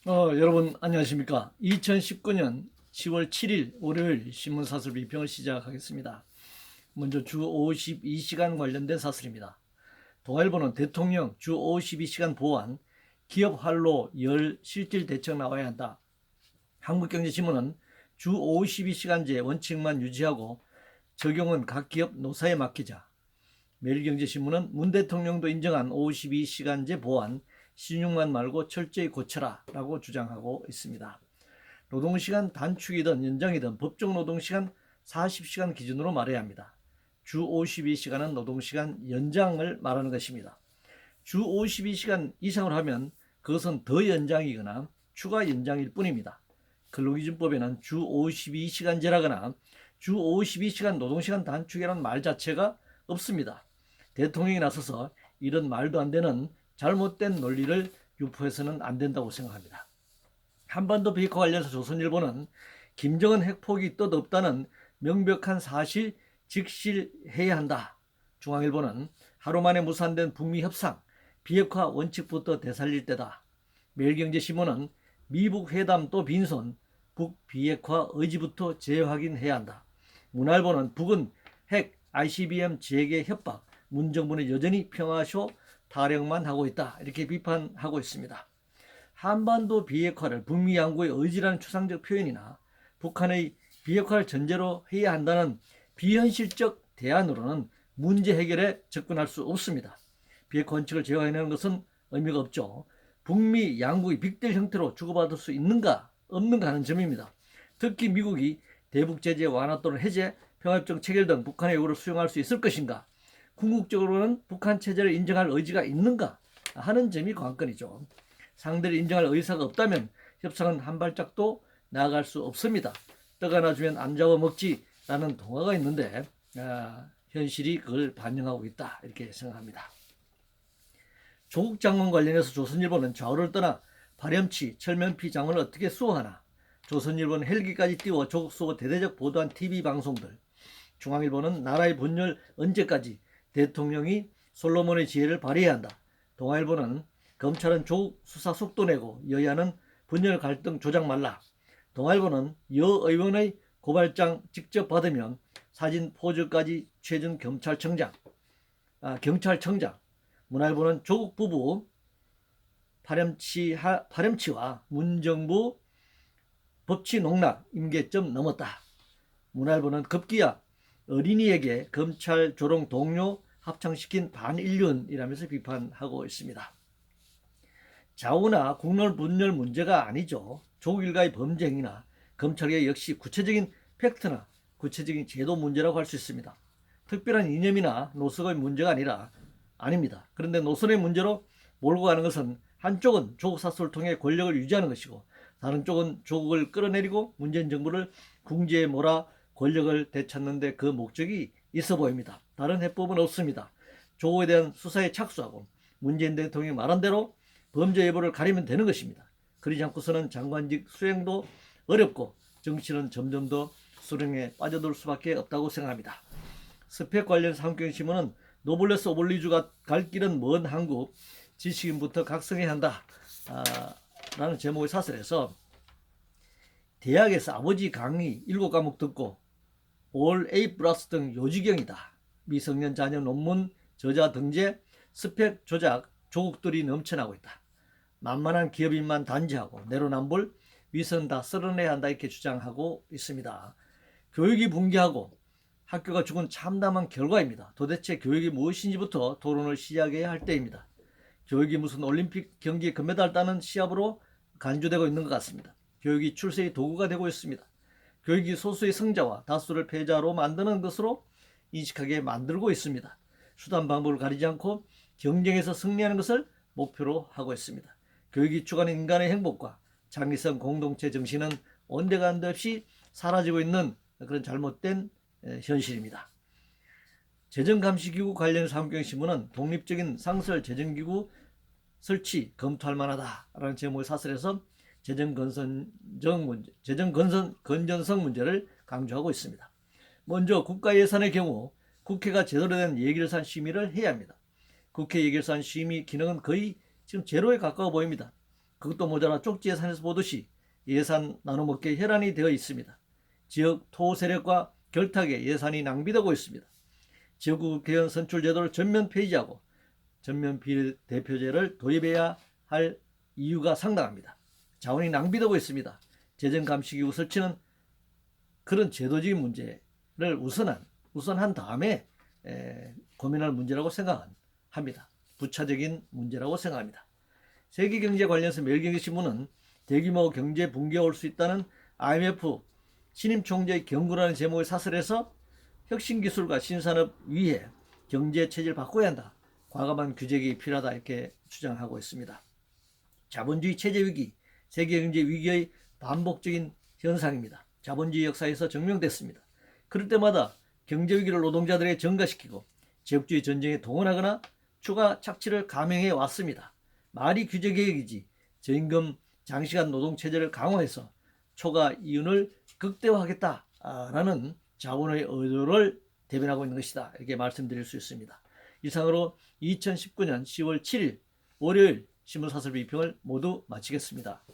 여러분 안녕하십니까? 2019년 10월 7일 월요일 신문사설 비평을 시작하겠습니다. 먼저 주 52시간 관련된 사설입니다. 동아일보는 대통령 주 52시간 보완, 기업 활로 열 실질 대책 나와야 한다. 한국경제신문은 주 52시간제 원칙만 유지하고 적용은 각 기업 노사에 맡기자. 매일경제신문은 문 대통령도 인정한 52시간제 보완, 신용만 말고 철저히 고쳐라 라고 주장하고 있습니다. 노동시간 단축이든 연장이든 법정 노동시간 40시간 기준으로 말해야 합니다. 주 52시간은 노동시간 연장을 말하는 것입니다. 주 52시간 이상을 하면 그것은 더 연장이거나 추가 연장일 뿐입니다. 근로기준법에는 주 52시간제라거나 주 52시간 노동시간 단축이라는 말 자체가 없습니다. 대통령이 나서서 이런 말도 안 되는 잘못된 논리를 유포해서는 안 된다고 생각합니다. 한반도 비핵화 관련해서 조선일보는 김정은 핵폭이 뜻없다는 명백한 사실 직실해야 한다. 중앙일보는 하루 만에 무산된 북미 협상, 비핵화 원칙부터 되살릴 때다. 매일경제신문은 미북 회담 또 빈손, 북 비핵화 의지부터 재확인해야 한다. 문화일보는 북은 핵 ICBM 재개 협박, 문 정부는 여전히 평화쇼 타령만 하고 있다. 이렇게 비판하고 있습니다. 한반도 비핵화를 북미 양국의 의지라는 추상적 표현이나 북한의 비핵화를 전제로 해야 한다는 비현실적 대안으로는 문제 해결에 접근할 수 없습니다. 비핵화 원칙을 제어해내는 것은 의미가 없죠. 북미 양국이 빅딜 형태로 주고받을 수 있는가 없는가 하는 점입니다. 특히 미국이 대북 제재 완화 또는 해제, 평화협정 체결 등 북한의 요구를 수용할 수 있을 것인가, 궁극적으로는 북한 체제를 인정할 의지가 있는가 하는 점이 관건이죠. 상대를 인정할 의사가 없다면 협상은 한 발짝도 나아갈 수 없습니다. 떡 하나 주면 안 잡아먹지라는 동화가 있는데 현실이 그걸 반영하고 있다 이렇게 생각합니다. 조국 장관 관련해서 조선일보는 좌우를 떠나 발염치, 철면피 장관을 어떻게 수호하나, 조선일보는 헬기까지 띄워 조국 수호 대대적 보도한 TV방송들, 중앙일보는 나라의 분열 언제까지, 대통령이 솔로몬의 지혜를 발휘해야 한다. 동아일보는 검찰은 조국 수사 속도 내고 여야는 분열 갈등 조작 말라. 동아일보는 여 의원의 고발장 직접 받으면 사진 포즈까지 취해준 경찰청장. 문화일보는 조국 부부 파렴치와 문정부 법치 농락 임계점 넘었다. 문화일보는 급기야 어린이에게 검찰 조롱 동료 합창시킨 반인륜이라면서 비판하고 있습니다. 좌우나 국론 분열 문제가 아니죠. 조국 일가의 범죄 행위나 검찰의 역시 구체적인 팩트나 구체적인 제도 문제라고 할 수 있습니다. 특별한 이념이나 노선의 문제가 아닙니다. 그런데 노선의 문제로 몰고 가는 것은 한쪽은 조국 사수를 통해 권력을 유지하는 것이고 다른 쪽은 조국을 끌어내리고 문재인 정부를 궁지에 몰아 권력을 되찾는 데 그 목적이 있어 보입니다. 다른 해법은 없습니다. 조국에 대한 수사에 착수하고 문재인 대통령이 말한 대로 범죄 여부를 가리면 되는 것입니다. 그러지 않고서는 장관직 수행도 어렵고 정치는 점점 더 수렁에 빠져들 수밖에 없다고 생각합니다. 스펙 관련 한국경제신문은 노블레스 오블리주가 갈 길은 먼 한국, 지식인부터 각성해야 한다 라는 제목의 사설에서 대학에서 아버지 강의 7과목 듣고 올 A+ 등 요지경이다. 미성년 자녀 논문 저자 등재, 스펙 조작 조국들이 넘쳐나고 있다. 만만한 기업인만 단지하고 내로남불 위선 다 쓸어내야 한다 이렇게 주장하고 있습니다. 교육이 붕괴하고 학교가 죽은 참담한 결과입니다. 도대체 교육이 무엇인지부터 토론을 시작해야 할 때입니다. 교육이 무슨 올림픽 경기 금메달 따는 시합으로 간주되고 있는 것 같습니다. 교육이 출세의 도구가 되고 있습니다. 교육이 소수의 승자와 다수를 패자로 만드는 것으로 인식하게 만들고 있습니다. 수단 방법을 가리지 않고 경쟁에서 승리하는 것을 목표로 하고 있습니다. 교육이 추구하는 인간의 행복과 창의성 공동체 정신은 온데간데 없이 사라지고 있는 그런 잘못된 현실입니다. 재정감시기구 관련해서 한국경제신문은 독립적인 상설 재정기구 설치 검토할 만하다라는 제목의 사설에서 재정 건전성 문제를 강조하고 있습니다. 먼저 국가 예산의 경우 국회가 제대로 된 예결산 심의를 해야 합니다. 국회 예결산 심의 기능은 거의 지금 제로에 가까워 보입니다. 그것도 모자라 쪽지 예산에서 보듯이 예산 나눠먹기에 혈안이 되어 있습니다. 지역 토 세력과 결탁에 예산이 낭비되고 있습니다. 지역구 개헌 선출 제도를 전면 폐지하고 전면 비례대표제를 도입해야 할 이유가 상당합니다. 자원이 낭비되고 있습니다. 재정감시기구 설치는 그런 제도적인 문제를 우선한 다음에 고민할 문제라고 생각합니다. 부차적인 문제라고 생각합니다. 세계경제 관련해서 매일경제신문은 대규모 경제 붕괴가 올 수 있다는 IMF 신임 총재의 경고라는 제목의 사설에서 혁신기술과 신산업 위해 경제 체제를 바꿔야 한다. 과감한 규제가 필요하다 이렇게 주장하고 있습니다. 자본주의 체제 위기, 세계 경제 위기의 반복적인 현상입니다. 자본주의 역사에서 증명됐습니다. 그럴 때마다 경제 위기를 노동자들에게 전가시키고 지역주의 전쟁에 동원하거나 추가 착취를 감행해 왔습니다. 말이 규제 개혁이지 저임금 장시간 노동 체제를 강화해서 초과 이윤을 극대화하겠다라는 자본의 의도를 대변하고 있는 것이다. 이렇게 말씀드릴 수 있습니다. 이상으로 2019년 10월 7일 월요일 신문사설 비평을 모두 마치겠습니다.